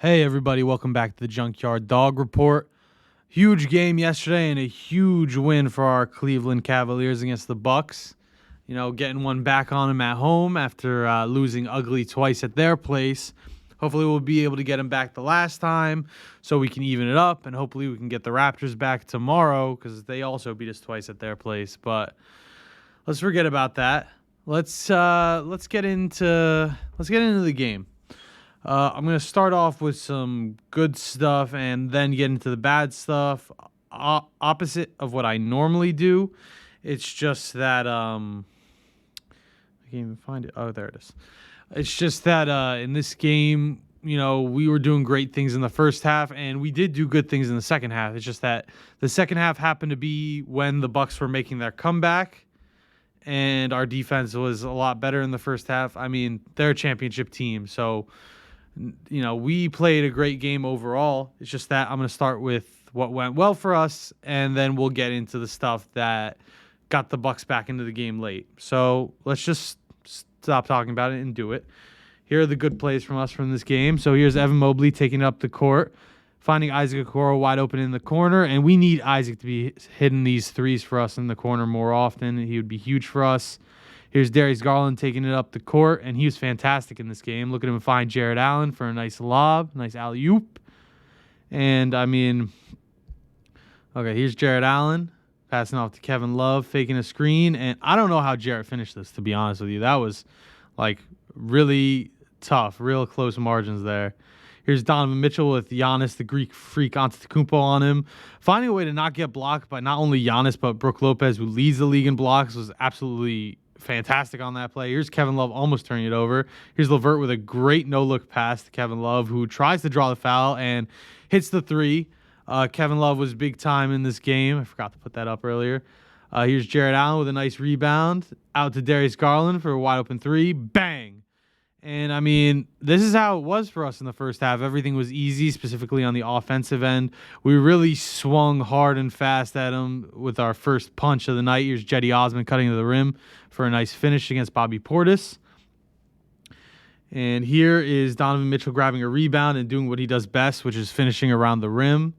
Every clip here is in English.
Hey everybody, welcome back to the Junkyard Dog Report. Huge game yesterday and a huge win for our Cleveland Cavaliers against the Bucks. Getting one back on them at home after losing ugly twice at their place. Hopefully we'll be able to get them back the last time so we can even it up, and hopefully we can get the Raptors back tomorrow because they also beat us twice at their place. But let's forget about that. Let's get into the game. I'm going to start off with some good stuff and then get into the bad stuff. Opposite of what I normally do. It's just that I can't even find it. Oh, there it is. It's just that in this game, we were doing great things in the first half, and we did do good things in the second half. It's just that the second half happened to be when the Bucks were making their comeback, and our defense was a lot better in the first half. I mean, they're a championship team, so we played a great game overall. It's just that I'm going to start with what went well for us, and then we'll get into the stuff that got the Bucks back into the game late. So let's just stop talking about it and do it. Here are the good plays from us from this game. So here's Evan Mobley taking up the court, finding Isaac Okoro wide open in the corner, and we need Isaac to be hitting these threes for us in the corner more often. He would be huge for us. Here's Darius Garland taking it up the court, and he was fantastic in this game. Look at him find Jared Allen for a nice lob, nice alley-oop. And, okay, here's Jared Allen passing off to Kevin Love, faking a screen. And I don't know how Jared finished this, to be honest with you. That was, really tough, real close margins there. Here's Donovan Mitchell with Giannis, the Greek freak, Antetokounmpo on him. Finding a way to not get blocked by not only Giannis, but Brook Lopez, who leads the league in blocks, was absolutely fantastic on that play. Here's Kevin Love almost turning it over. Here's LeVert with a great no-look pass to Kevin Love, who tries to draw the foul and hits the three. Kevin Love was big time in this game. I forgot to put that up earlier. Here's Jared Allen with a nice rebound. Out to Darius Garland for a wide-open three. Bang! And, this is how it was for us in the first half. Everything was easy, specifically on the offensive end. We really swung hard and fast at him with our first punch of the night. Here's Jetty Osman cutting to the rim for a nice finish against Bobby Portis. And here is Donovan Mitchell grabbing a rebound and doing what he does best, which is finishing around the rim.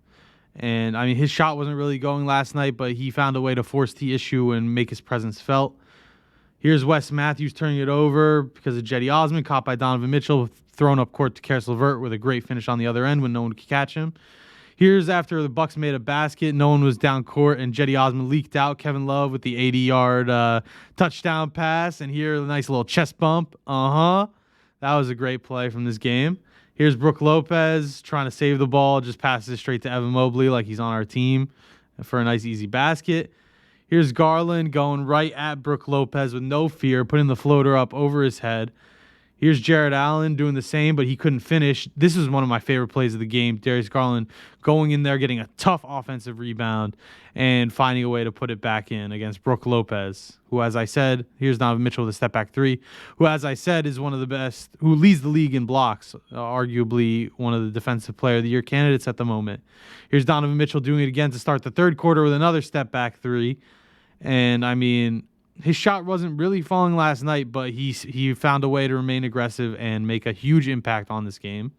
And, his shot wasn't really going last night, but he found a way to force the issue and make his presence felt. Here's Wes Matthews turning it over because of Jetty Osman, caught by Donovan Mitchell, thrown up court to Karis LeVert with a great finish on the other end when no one could catch him. Here's after the Bucks made a basket, no one was down court, and Jetty Osman leaked out. Kevin Love with the 80-yard touchdown pass, and here a nice little chest bump. That was a great play from this game. Here's Brook Lopez trying to save the ball, just passes it straight to Evan Mobley like he's on our team for a nice easy basket. Here's Garland going right at Brook Lopez with no fear, putting the floater up over his head. Here's Jared Allen doing the same, but he couldn't finish. This is one of my favorite plays of the game. Darius Garland going in there, getting a tough offensive rebound, and finding a way to put it back in against Brook Lopez, who, as I said, here's Donovan Mitchell with a step-back three, who, as I said, is one of the best, who leads the league in blocks, arguably one of the Defensive Player of the Year candidates at the moment. Here's Donovan Mitchell doing it again to start the third quarter with another step-back three. And, his shot wasn't really falling last night, but he found a way to remain aggressive and make a huge impact on this game.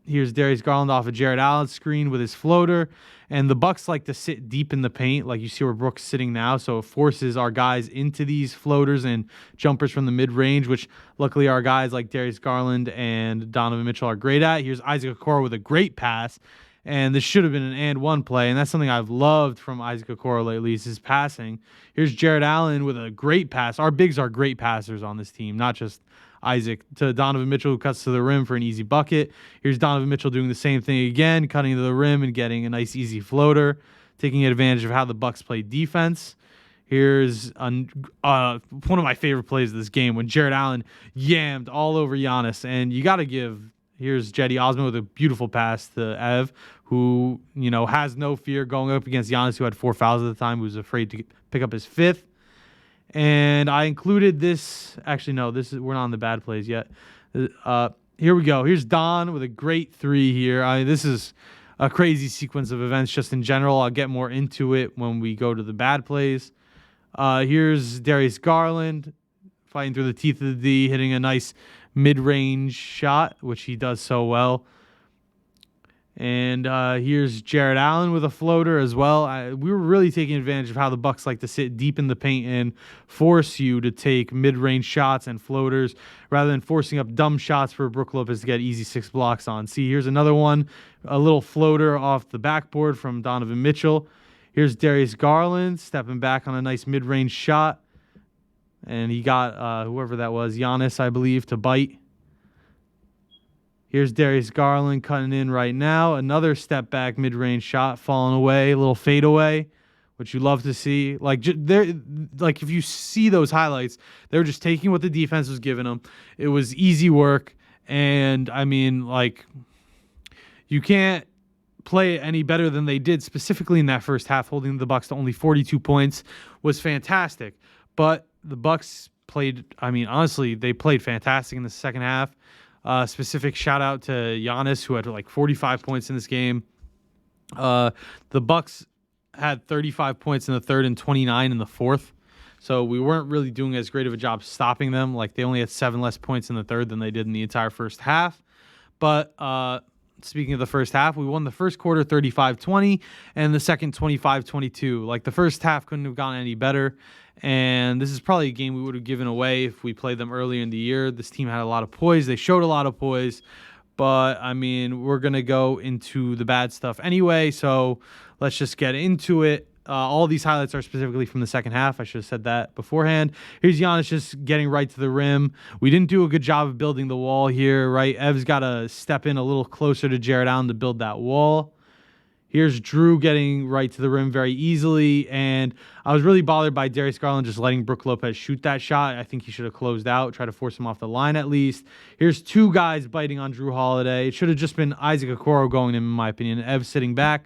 Here's Darius Garland off of Jared Allen's screen with his floater. And the Bucks like to sit deep in the paint, like you see where Brook's sitting now. So it forces our guys into these floaters and jumpers from the mid-range, which luckily our guys like Darius Garland and Donovan Mitchell are great at. Here's Isaac Okoro with a great pass. And this should have been an and-one play, and that's something I've loved from Isaac Okoro lately is his passing. Here's Jared Allen with a great pass. Our bigs are great passers on this team, not just Isaac. To Donovan Mitchell, who cuts to the rim for an easy bucket. Here's Donovan Mitchell doing the same thing again, cutting to the rim and getting a nice easy floater, taking advantage of how the Bucks play defense. Here's one of my favorite plays of this game when Jared Allen yammed all over Giannis, and you got to give. Here's Jetty Osman with a beautiful pass to Ev, who, has no fear going up against Giannis, who had 4 fouls at the time, who was afraid to pick up his fifth. And I included this. Actually, no, we're not on the bad plays yet. Here we go. Here's Don with a great three here. This is a crazy sequence of events just in general. I'll get more into it when we go to the bad plays. Here's Darius Garland fighting through the teeth of the D, hitting a nice mid-range shot, which he does so well. And here's Jarrett Allen with a floater as well. We were really taking advantage of how the Bucks like to sit deep in the paint and force you to take mid-range shots and floaters rather than forcing up dumb shots for Brook Lopez to get easy 6 blocks on. See, here's another one, a little floater off the backboard from Donovan Mitchell. Here's Darius Garland stepping back on a nice mid-range shot. And he got whoever that was, Giannis, I believe, to bite. Here's Darius Garland cutting in right now. Another step back mid-range shot falling away, a little fadeaway, which you love to see. Like if you see those highlights, they were just taking what the defense was giving them. It was easy work, and I mean, like, you can't play any better than they did, specifically in that first half. Holding the Bucks to only 42 points was fantastic. But the Bucks played, I mean, honestly, they played fantastic in the second half. Specific shout out to Giannis, who had like 45 points in this game. The Bucks had 35 points in the third and 29 in the fourth. So we weren't really doing as great of a job stopping them. Like, they only had 7 less points in the third than they did in the entire first half. But speaking of the first half, we won the first quarter 35-20 and the second 25-22. Like, the first half couldn't have gone any better. And this is probably a game we would have given away if we played them earlier in the year. This team had a lot of poise. They showed a lot of poise. But, I mean, we're going to go into the bad stuff anyway. So let's just get into it. All these highlights are specifically from the second half. I should have said that beforehand. Here's Giannis just getting right to the rim. We didn't do a good job of building the wall here, right? Ev's got to step in a little closer to Jarrett Allen to build that wall. Here's Drew getting right to the rim very easily. And I was really bothered by Darius Garland just letting Brook Lopez shoot that shot. I think he should have closed out, try to force him off the line at least. Here's 2 guys biting on Drew Holiday. It should have just been Isaac Okoro going in my opinion. Ev sitting back.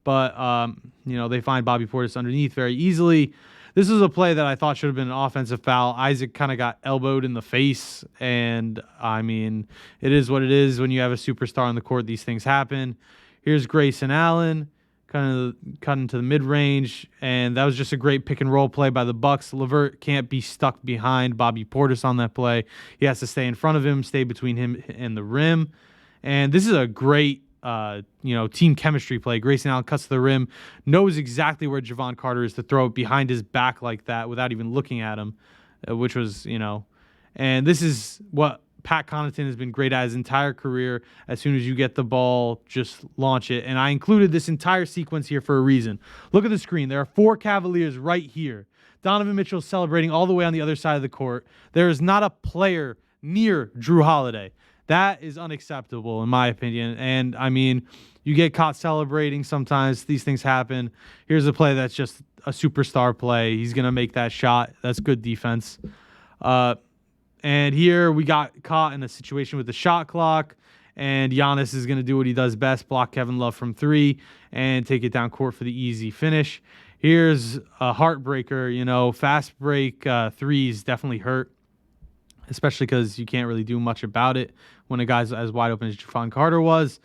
But, they find Bobby Portis underneath very easily. This is a play that I thought should have been an offensive foul. Isaac kind of got elbowed in the face. And, I mean, it is what it is. When you have a superstar on the court, these things happen. Here's Grayson Allen, kind of cutting to the mid-range, and that was just a great pick-and-roll play by the Bucks. LeVert can't be stuck behind Bobby Portis on that play. He has to stay in front of him, stay between him and the rim. And this is a great, team chemistry play. Grayson Allen cuts to the rim, knows exactly where Javon Carter is to throw it behind his back like that without even looking at him, which was, and this is what Pat Connaughton has been great at his entire career. As soon as you get the ball, just launch it. And I included this entire sequence here for a reason. Look at the screen. There are 4 Cavaliers right here. Donovan Mitchell celebrating all the way on the other side of the court. There is not a player near Drew Holiday. That is unacceptable in my opinion. And, I mean, you get caught celebrating sometimes. These things happen. Here's a play that's just a superstar play. He's going to make that shot. That's good defense. And here we got caught in a situation with the shot clock, and Giannis is going to do what he does best, block Kevin Love from 3 and take it down court for the easy finish. Here's a heartbreaker, fast break threes definitely hurt, especially because you can't really do much about it when a guy's as wide open as Javon Carter was.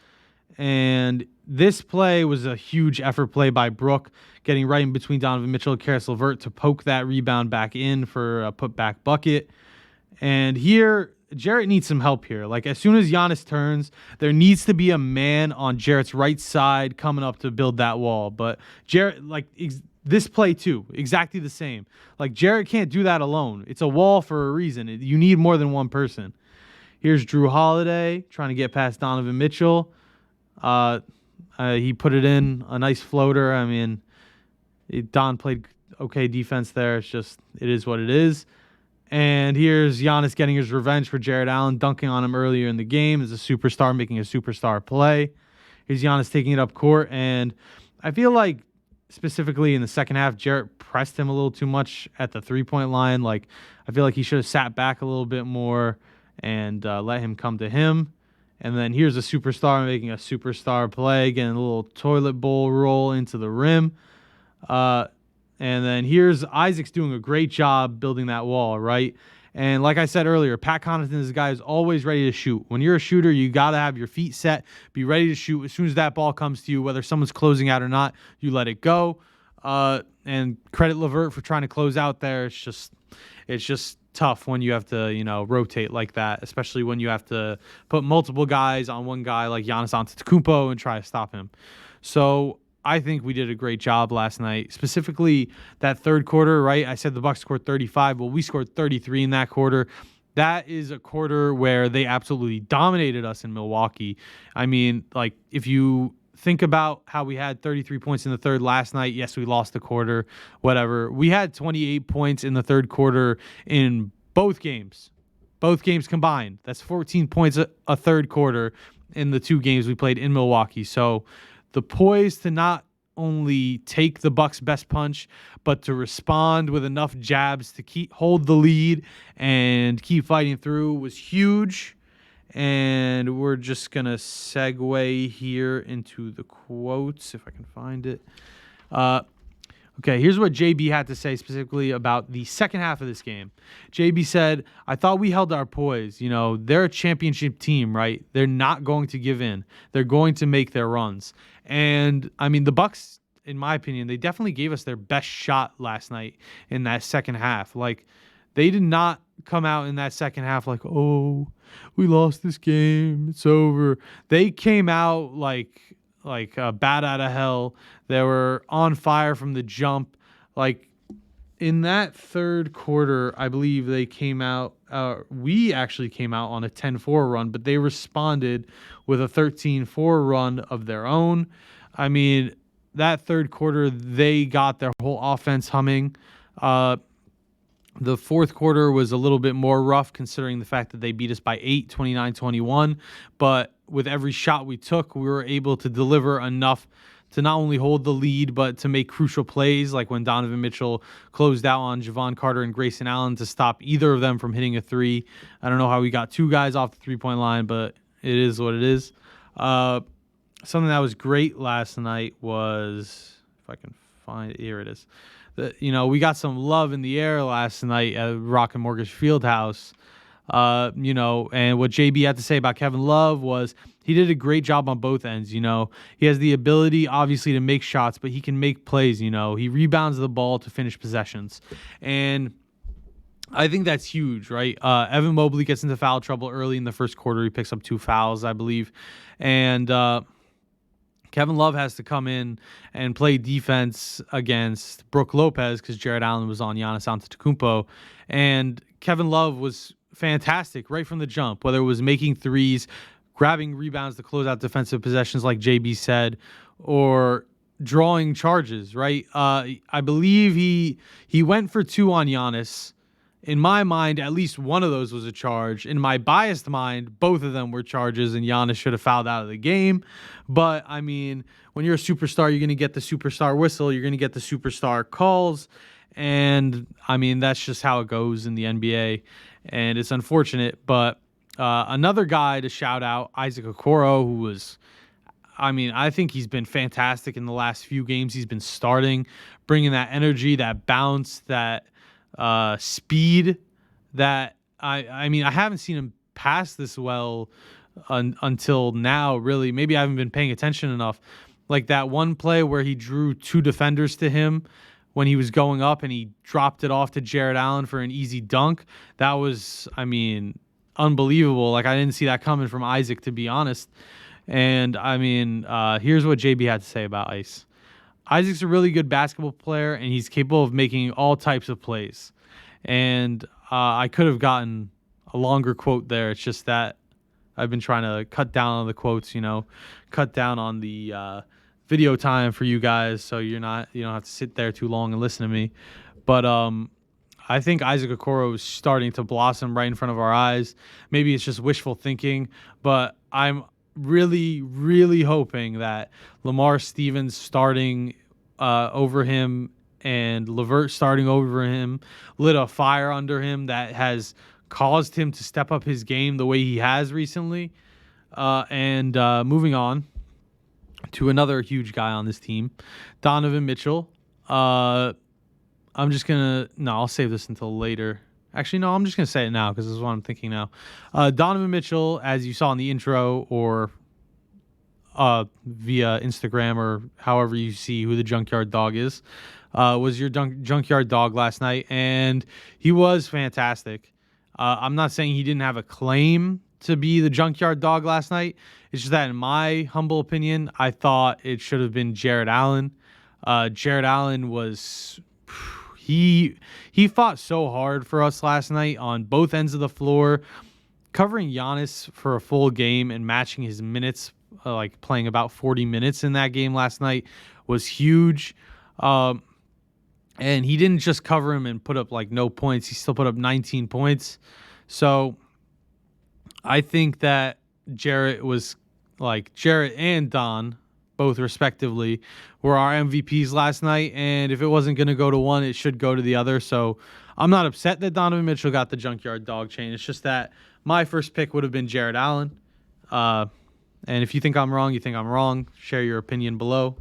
And this play was a huge effort play by Brook, getting right in between Donovan Mitchell and Karis LeVert to poke that rebound back in for a putback bucket. And here, Jarrett needs some help here. Like, as soon as Giannis turns, there needs to be a man on Jarrett's right side coming up to build that wall. But Jarrett, this play too, exactly the same. Like, Jarrett can't do that alone. It's a wall for a reason. You need more than one person. Here's Drew Holiday trying to get past Donovan Mitchell. He put it in, a nice floater. I mean, Don played okay defense there. It's just, it is what it is. And here's Giannis getting his revenge for Jarrett Allen, dunking on him earlier in the game as a superstar, making a superstar play. Here's Giannis taking it up court. And I feel like specifically in the second half, Jarrett pressed him a little too much at the three-point line. Like, I feel like he should have sat back a little bit more and let him come to him. And then here's a superstar making a superstar play, getting a little toilet bowl roll into the rim. And then here's Isaac's doing a great job building that wall, right? And like I said earlier, Pat Connaughton is a guy who's always ready to shoot. When you're a shooter, you got to have your feet set, be ready to shoot. As soon as that ball comes to you, whether someone's closing out or not, you let it go. And credit LeVert for trying to close out there. It's just tough when you have to, rotate like that, especially when you have to put multiple guys on one guy like Giannis Antetokounmpo and try to stop him. So I think we did a great job last night, specifically that third quarter, right? I said the Bucks scored 35. Well, we scored 33 in that quarter. That is a quarter where they absolutely dominated us in Milwaukee. I mean, like, if you think about how we had 33 points in the third last night, yes, we lost the quarter, whatever. We had 28 points in the third quarter in both games combined. That's 14 points a third quarter in the two games we played in Milwaukee. So the poise to not only take the Bucks' best punch, but to respond with enough jabs to hold the lead and keep fighting through was huge. And we're just going to segue here into the quotes, if I can find it. Okay, here's what JB had to say specifically about the second half of this game. JB said, "I thought we held our poise. They're a championship team, right? They're not going to give in. They're going to make their runs." And, I mean, the Bucks, in my opinion, they definitely gave us their best shot last night in that second half. Like, they did not come out in that second half like, "Oh, we lost this game. It's over." They came out like a bat out of hell. They were on fire from the jump. Like, in that third quarter, I believe they came out. We actually came out on a 10-4 run, but they responded with a 13-4 run of their own. I mean, that third quarter, they got their whole offense humming. The fourth quarter was a little bit more rough considering the fact that they beat us by 8, 29-21. But with every shot we took, we were able to deliver enough to not only hold the lead, but to make crucial plays, like when Donovan Mitchell closed out on Javon Carter and Grayson Allen to stop either of them from hitting a three. I don't know how we got two guys off the three-point line, but it is what it is. Something that was great last night was, if I can find it, here it is. We got some love in the air last night at Rocket Mortgage Fieldhouse. And what JB had to say about Kevin Love was he did a great job on both ends. He has the ability, obviously, to make shots, but he can make plays. He rebounds the ball to finish possessions. And I think that's huge, right? Evan Mobley gets into foul trouble early in the first quarter. He picks up 2 fouls, I believe. And Kevin Love has to come in and play defense against Brook Lopez because Jared Allen was on Giannis Antetokounmpo. And Kevin Love was fantastic right from the jump, whether it was making threes, grabbing rebounds to close out defensive possessions like JB said, or drawing charges, right? I believe he went for 2 on Giannis. In my mind, at least one of those was a charge. In my biased mind, both of them were charges, and Giannis should have fouled out of the game. But, I mean, when you're a superstar, you're going to get the superstar whistle. You're going to get the superstar calls. And, I mean, that's just how it goes in the NBA. And it's unfortunate. But another guy to shout out, Isaac Okoro, who was, I think he's been fantastic in the last few games. He's been starting, bringing that energy, that bounce, that speed that I haven't seen him pass this well until now, really. Maybe I haven't been paying attention enough. Like that one play where he drew 2 defenders to him when he was going up and he dropped it off to Jared Allen for an easy dunk. That was, unbelievable. Like, I didn't see that coming from Isaac, to be honest. And here's what JB had to say about Ice. Isaac's a really good basketball player, and he's capable of making all types of plays. And I could have gotten a longer quote there. It's just that I've been trying to cut down on the quotes, cut down on the video time for you guys, so you don't have to sit there too long and listen to me. But I think Isaac Okoro is starting to blossom right in front of our eyes. Maybe it's just wishful thinking, but I'm really, really hoping that Lamar Stevens starting over him and LeVert starting over him lit a fire under him that has caused him to step up his game the way he has recently. And moving on to another huge guy on this team, Donovan Mitchell. I'll save this until later. Actually, no, I'm just going to say it now because this is what I'm thinking now. Donovan Mitchell, as you saw in the intro or via Instagram or however you see who the Junkyard Dog is, was your junkyard dog last night, and he was fantastic. I'm not saying he didn't have a claim to be the junkyard dog last night. It's just that, in my humble opinion, I thought it should have been Jared Allen. Jared Allen was he fought so hard for us last night on both ends of the floor, covering Giannis for a full game and matching his minutes, like playing about 40 minutes in that game last night, was huge. And he didn't just cover him and put up like no points. He still put up 19 points. So I think that Jarrett and Don, both respectively, were our MVPs last night. And if it wasn't going to go to one, it should go to the other. So I'm not upset that Donovan Mitchell got the junkyard dog chain. It's just that my first pick would have been Jared Allen. And if you think I'm wrong, you think I'm wrong. Share your opinion below.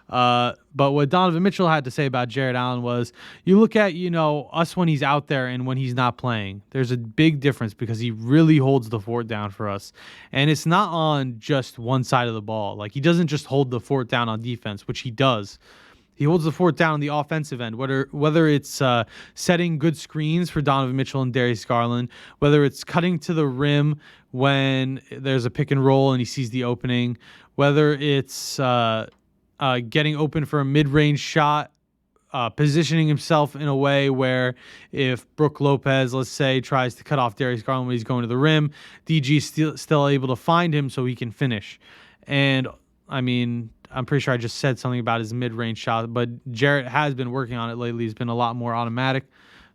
But what Donovan Mitchell had to say about Jared Allen was, you look at, us when he's out there and when he's not playing, there's a big difference because he really holds the fort down for us. And it's not on just one side of the ball. Like, he doesn't just hold the fort down on defense, which he does. He holds the fort down on the offensive end, whether it's setting good screens for Donovan Mitchell and Darius Garland, whether it's cutting to the rim when there's a pick and roll and he sees the opening, whether it's getting open for a mid-range shot, positioning himself in a way where if Brook Lopez, let's say, tries to cut off Darius Garland when he's going to the rim, DG's still able to find him so he can finish. And, I mean, I'm pretty sure I just said something about his mid-range shot, but Jarrett has been working on it lately. He's been a lot more automatic.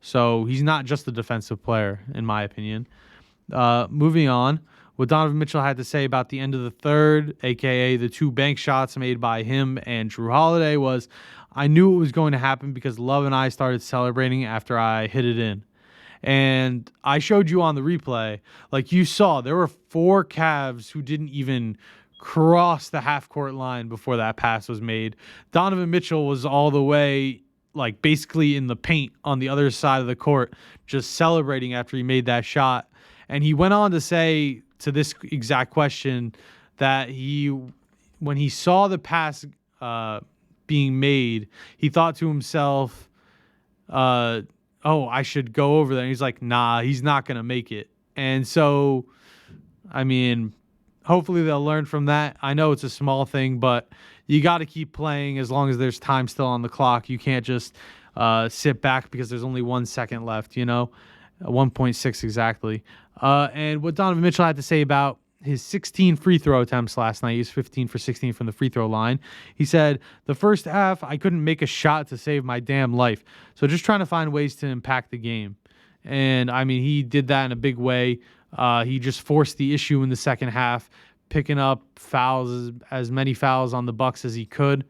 So he's not just a defensive player, in my opinion. Moving on, what Donovan Mitchell had to say about the end of the third, a.k.a. the two bank shots made by him and Drew Holiday, was, I knew it was going to happen because Love and I started celebrating after I hit it in. And I showed you on the replay, like you saw, there were 4 Cavs who didn't even cross the half-court line before that pass was made. Donovan Mitchell was all the way, like, basically in the paint on the other side of the court, just celebrating after he made that shot. And he went on to say, to this exact question, that when he saw the pass being made, he thought to himself, oh, I should go over there. And he's like, nah, he's not going to make it. And so, I mean, hopefully they'll learn from that. I know it's a small thing, but you got to keep playing as long as there's time still on the clock. You can't just sit back because there's only 1 second left, 1.6 exactly. And what Donovan Mitchell had to say about his 16 free throw attempts last night, he was 15 for 16 from the free throw line. He said, the first half, I couldn't make a shot to save my damn life. So just trying to find ways to impact the game. And, I mean, he did that in a big way. He just forced the issue in the second half, picking up fouls, as many fouls on the Bucks as he could.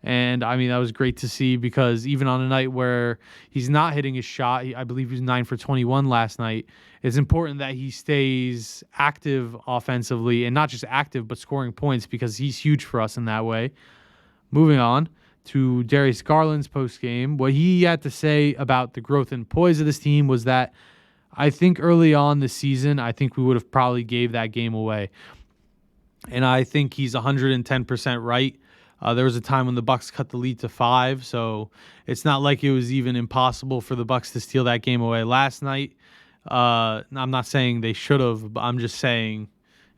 And, I mean, that was great to see because even on a night where he's not hitting his shot, I believe he was 9 for 21 last night, it's important that he stays active offensively, and not just active, but scoring points, because he's huge for us in that way. Moving on to Darius Garland's postgame, what he had to say about the growth and poise of this team was that I think early on this season, I think we would have probably gave that game away. And I think he's 110% right. There was a time when the Bucks cut the lead to 5, so it's not like it was even impossible for the Bucks to steal that game away last night. I'm not saying they should have, but I'm just saying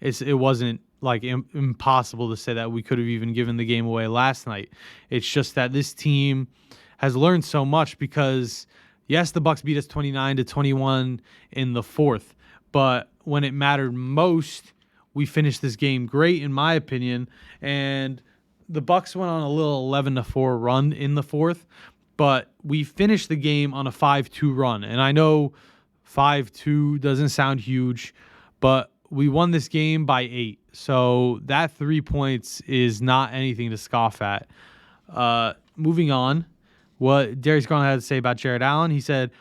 it wasn't like impossible to say that we could have even given the game away last night. It's just that this team has learned so much because, yes, the Bucks beat us 29-21 in the fourth, but when it mattered most, we finished this game great, in my opinion, and the Bucks went on a little 11-4 run in the fourth, but we finished the game on a 5-2 run. And I know 5-2 doesn't sound huge, but we won this game by 8. So that 3 points is not anything to scoff at. Moving on, what Darius Garland had to say about Jared Allen, he said,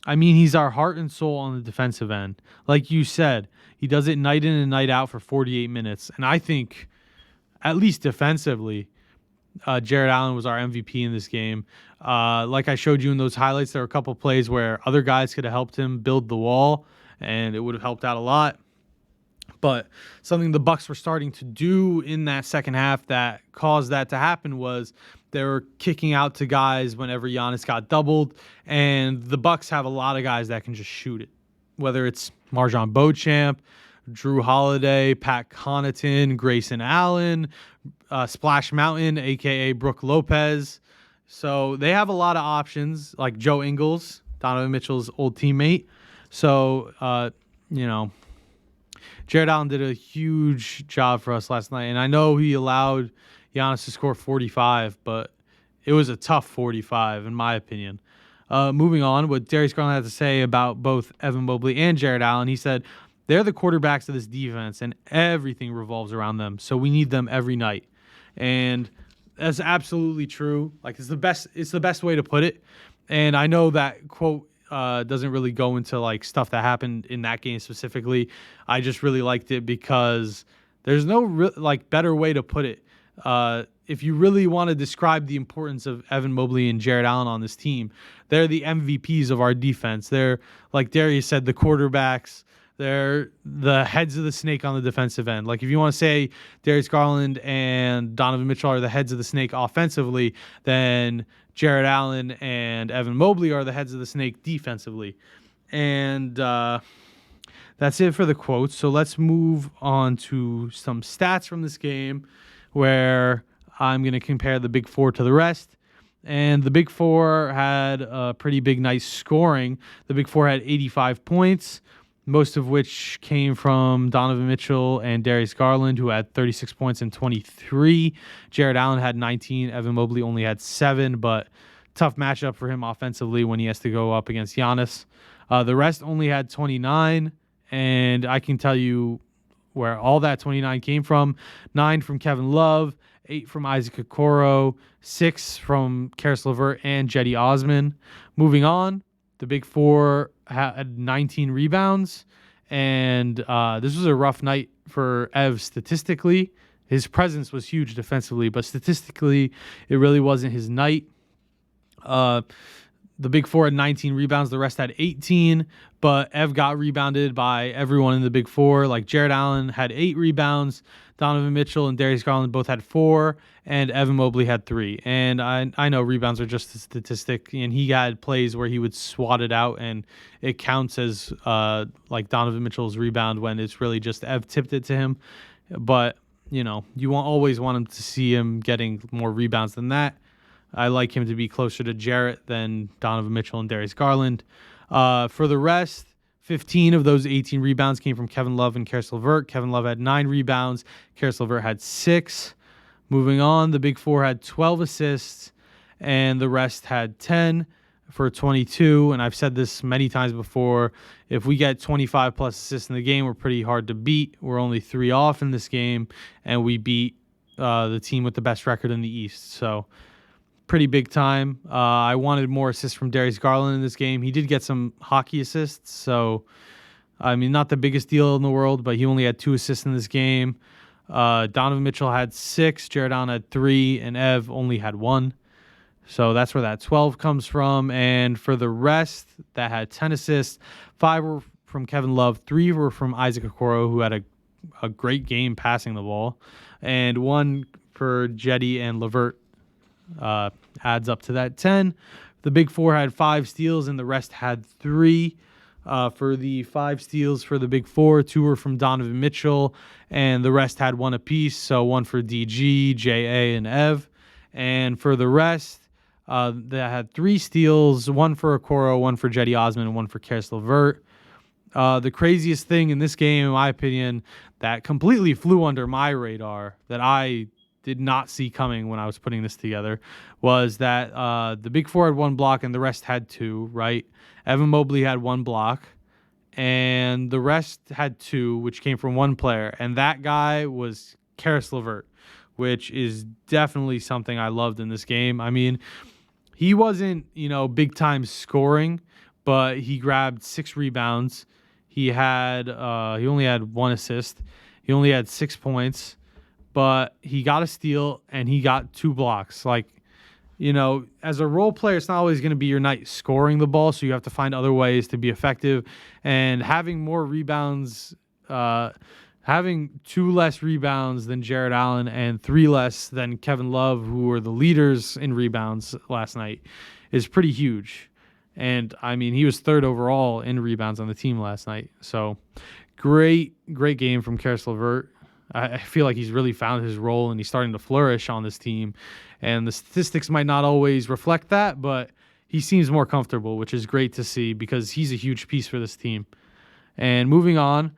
I mean, he's our heart and soul on the defensive end. Like you said, he does it night in and night out for 48 minutes. And I think, at least defensively, Jared Allen was our MVP in this game. Like I showed you in those highlights, there were a couple plays where other guys could have helped him build the wall, and it would have helped out a lot. But something the Bucks were starting to do in that second half that caused that to happen was They were kicking out to guys whenever Giannis got doubled, and the Bucks have a lot of guys that can just shoot it. Whether it's Marjon Beauchamp, Drew Holiday, Pat Connaughton, Grayson Allen, Splash Mountain, aka Brook Lopez. So they have a lot of options, like Joe Ingles, Donovan Mitchell's old teammate. So Jared Allen did a huge job for us last night, and I know he allowed Giannis to score 45, but it was a tough 45 in my opinion. Moving on, what Darius Garland had to say about both Evan Mobley and Jared Allen, he said, they're the quarterbacks of this defense, and everything revolves around them, so we need them every night. And that's absolutely true. Like, it's the best way to put it. And I know that quote doesn't really go into like stuff that happened in that game specifically. I just really liked it because there's no better way to put it. If you really want to describe the importance of Evan Mobley and Jared Allen on this team, they're the MVPs of our defense. They're, like Darius said, the quarterbacks. They're the heads of the snake on the defensive end. Like, if you want to say Darius Garland and Donovan Mitchell are the heads of the snake offensively, then Jared Allen and Evan Mobley are the heads of the snake defensively. And that's it for the quotes. So let's move on to some stats from this game where I'm going to compare the Big Four to the rest. And the Big Four had a pretty big, nice scoring. The Big Four had 85 points, most of which came from Donovan Mitchell and Darius Garland, who had 36 points and 23. Jared Allen had 19. Evan Mobley only had 7, but tough matchup for him offensively when he has to go up against Giannis. The rest only had 29, and I can tell you where all that 29 came from. 9 from Kevin Love, 8 from Isaac Okoro, 6 from Karis LeVert and Cedi Osman. Moving on, the Big Four had 19 rebounds, and this was a rough night for Ev statistically. His presence was huge defensively, but statistically, it really wasn't his night. The Big Four had 19 rebounds. The rest had 18, but Ev got rebounded by everyone in the Big Four. Like, Jared Allen had 8 rebounds. Donovan Mitchell and Darius Garland both had 4, and Evan Mobley had 3. And I know rebounds are just a statistic, and he had plays where he would swat it out, and it counts as like Donovan Mitchell's rebound when it's really just Ev tipped it to him. But, you always want him to see him getting more rebounds than that. I like him to be closer to Jarrett than Donovan Mitchell and Darius Garland. For the rest, 15 of those 18 rebounds came from Kevin Love and Karis LeVert. Kevin Love had 9 rebounds. Karis LeVert had 6. Moving on, the Big Four had 12 assists, and the rest had 10 for 22. And I've said this many times before. If we get 25-plus assists in the game, we're pretty hard to beat. We're only 3 off in this game, and we beat the team with the best record in the East. So, pretty big time. I wanted more assists from Darius Garland in this game. He did get some hockey assists, so, I mean, not the biggest deal in the world, but he only had 2 assists in this game. Donovan Mitchell had 6, Jared Allen had 3, and Ev only had 1. So that's where that 12 comes from. And for the rest, that had 10 assists. 5 were from Kevin Love. 3 were from Isaac Okoro, who had a great game passing the ball. And 1 for Cedi and LeVert. Adds up to that 10. The Big Four had 5 steals, and the rest had 3. For the 5 steals for the Big Four, 2 were from Donovan Mitchell, and the rest had 1 apiece. So 1 for DG, JA, and Ev. And for the rest, they had 3 steals, 1 for Okoro, 1 for Cedi Osman, and 1 for Karis LeVert. The craziest thing in this game, in my opinion, that completely flew under my radar, that I did not see coming when I was putting this together, was that the Big Four had 1 block and the rest had 2, right? Evan Mobley had 1 block, and the rest had 2, which came from 1 player, and that guy was Karis LeVert, which is definitely something I loved in this game. I mean, he wasn't, big-time scoring, but he grabbed 6 rebounds. He only had 1 assist. He only had 6 points. But he got a steal, and he got 2 blocks. Like, as a role player, it's not always going to be your night scoring the ball, so you have to find other ways to be effective. And having more rebounds having 2 less rebounds than Jared Allen and 3 less than Kevin Love, who were the leaders in rebounds last night, is pretty huge. And I mean, he was 3rd overall in rebounds on the team last night. So great game from Karis LeVert. I feel like he's really found his role and he's starting to flourish on this team. And the statistics might not always reflect that, but he seems more comfortable, which is great to see because he's a huge piece for this team. And moving on,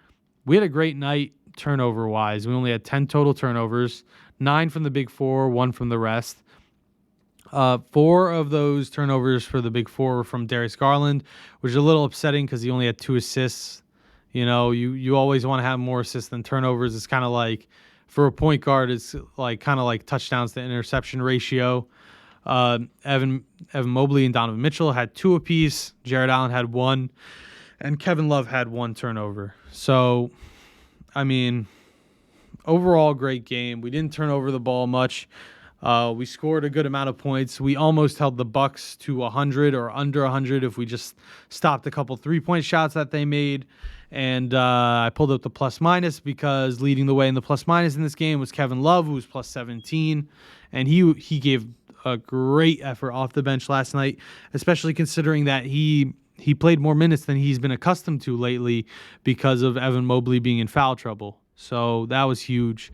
we had a great night turnover-wise. We only had 10 total turnovers, 9 from the Big Four, 1 from the rest. 4 of those turnovers for the Big Four were from Darius Garland, which is a little upsetting because he only had 2 assists. You know, you always want to have more assists than turnovers. It's kind of like, for a point guard, it's like kind of like touchdowns to interception ratio. Evan Mobley and Donovan Mitchell had 2 apiece. Jared Allen had 1, and Kevin Love had 1 turnover. So, I mean, overall, great game. We didn't turn over the ball much. We scored a good amount of points. We almost held the Bucks to 100 or under 100 if we just stopped a couple 3-point shots that they made. And I pulled up the plus-minus because leading the way in the plus-minus in this game was Kevin Love, who was plus 17. And he gave a great effort off the bench last night, especially considering that he played more minutes than he's been accustomed to lately because of Evan Mobley being in foul trouble. So that was huge.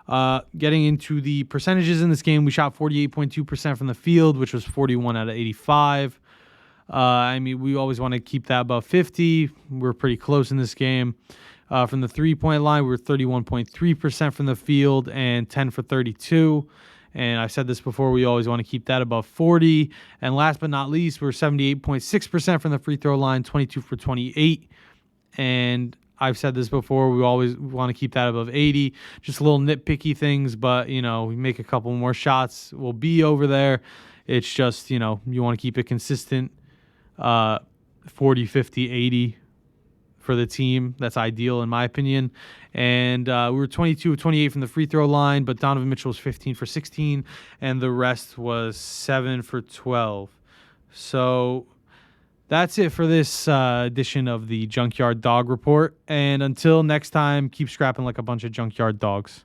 Getting into the percentages in this game, we shot 48.2% from the field, which was 41 out of 85. I mean, we always want to keep that above 50. We're pretty close in this game. From the 3-point line, we were 31.3% from the field and 10 for 32. And I've said this before, we always want to keep that above 40. And last but not least, we're 78.6% from the free throw line, 22 for 28. And I've said this before, we always want to keep that above 80. Just little nitpicky things, but, you know, we make a couple more shots, we'll be over there. It's just, you know, you want to keep it consistent. 40, 50, 80 for the team. That's ideal in my opinion. And we were 22 of 28 from the free throw line, but Donovan Mitchell was 15 for 16, and the rest was 7 for 12. So that's it for this edition of the Junkyard Dog Report. And until next time, keep scrapping like a bunch of junkyard dogs.